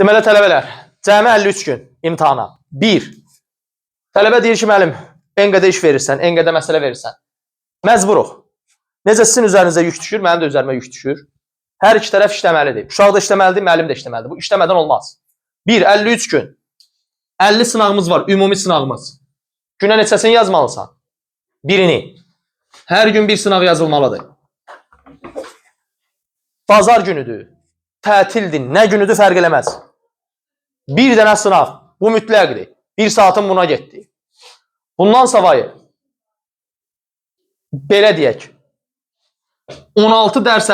Deməli tələbələr, cəmi 53 gün imtahana. 1. Tələbə deyir ki, müəllim, enqədə iş verirsən, enqədə məsələ verirsən. Məcburuq. Necə sizin üzərinizə yük düşür, mənim də üzərimə yük düşür. Hər iki tərəf işləməlidir. Uşaq da işləməlidir, müəllim də işləməlidir. Bu işləmədən olmaz. 1. 53 gün. 50 sınağımız var, ümumi sınağımız. Günə neçəsini yazmalısan? Birini. Hər gün bir sınaq yazılmalıdır. Bazar günüdür, tətildir, nə günüdür fərq eləməz. Bir dənə sınaq, bu mütləqdir. 1 saatın buna getdi. Bundan savayı, belə deyək, 16 dərs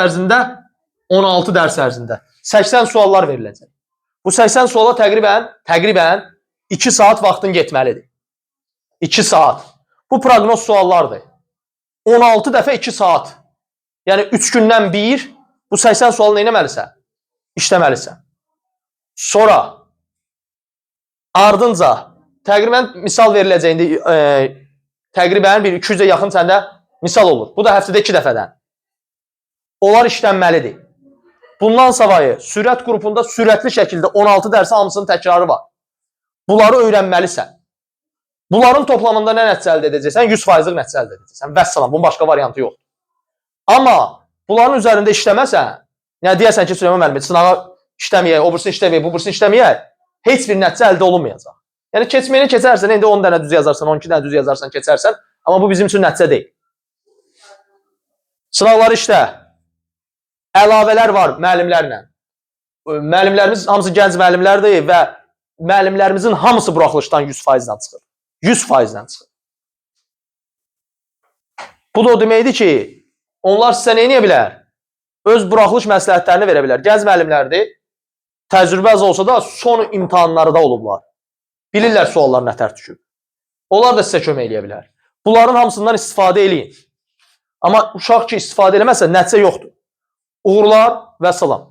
ərzində 80 suallar veriləcək. Bu 80 suala təqribən 2 saat vaxtın getməlidir. 2 saat. Bu proqnoz suallardır. 16 dəfə 2 saat. Yəni 3 gündən 1, bu 80 sualı nə etməlisən? İşləməlisən. Sonra ardınca təqribən misal veriləcəyində təqribən 200-ə yaxın səndə misal olur. Bu da həftədə 2 dəfədən. Onlar işlənməlidir. Bundan savayı sürət qrupunda sürətli şəkildə 16 dərsi hamısının təkrarı var. Bunları öyrənməlisən. Bunların toplamında nə nəticə əldə edəcəksən? 100%'lik nəticə əldə edəcəksən. Vəssalam, bunun başqa variantı yoxdur. Amma bunların üzərində işləməsən, yəni deyəsən ki, Süleyman müəllim, sınağa işləməyək, o birisini işləməyək, bu birisini işləməyək, heç bir nəticə əldə olunmayacaq. Yəni keçməyini keçərsən, indi 10 dənə düz yazarsan, 12 dənə düz yazarsan, keçərsən, amma bu bizim üçün nəticə deyil. Sınavları işlə. Əlavələr var müəllimlərlə. Müəllimlərimiz hamısı gənc müəllimlərdir və müəllimlərimizin hamısı buraxılışdan 100%'dan çıxır. 100%'dan çıxır. Bu da o deməkdir ki, onlar sizə nə edə bilər? Öz buraxılış məsləhətlərini verə bilər. Gənc müəllimlərdir. Təcrübə az olsa da son imtahanları da olublar. Bilirlər suallar nətər düşüb. Onlar da sizə kömək edə bilər. Bunların hamısından istifadə eləyin. Amma uşaq ki istifadə eləməsə nəticə yoxdur. Uğurlar və salam.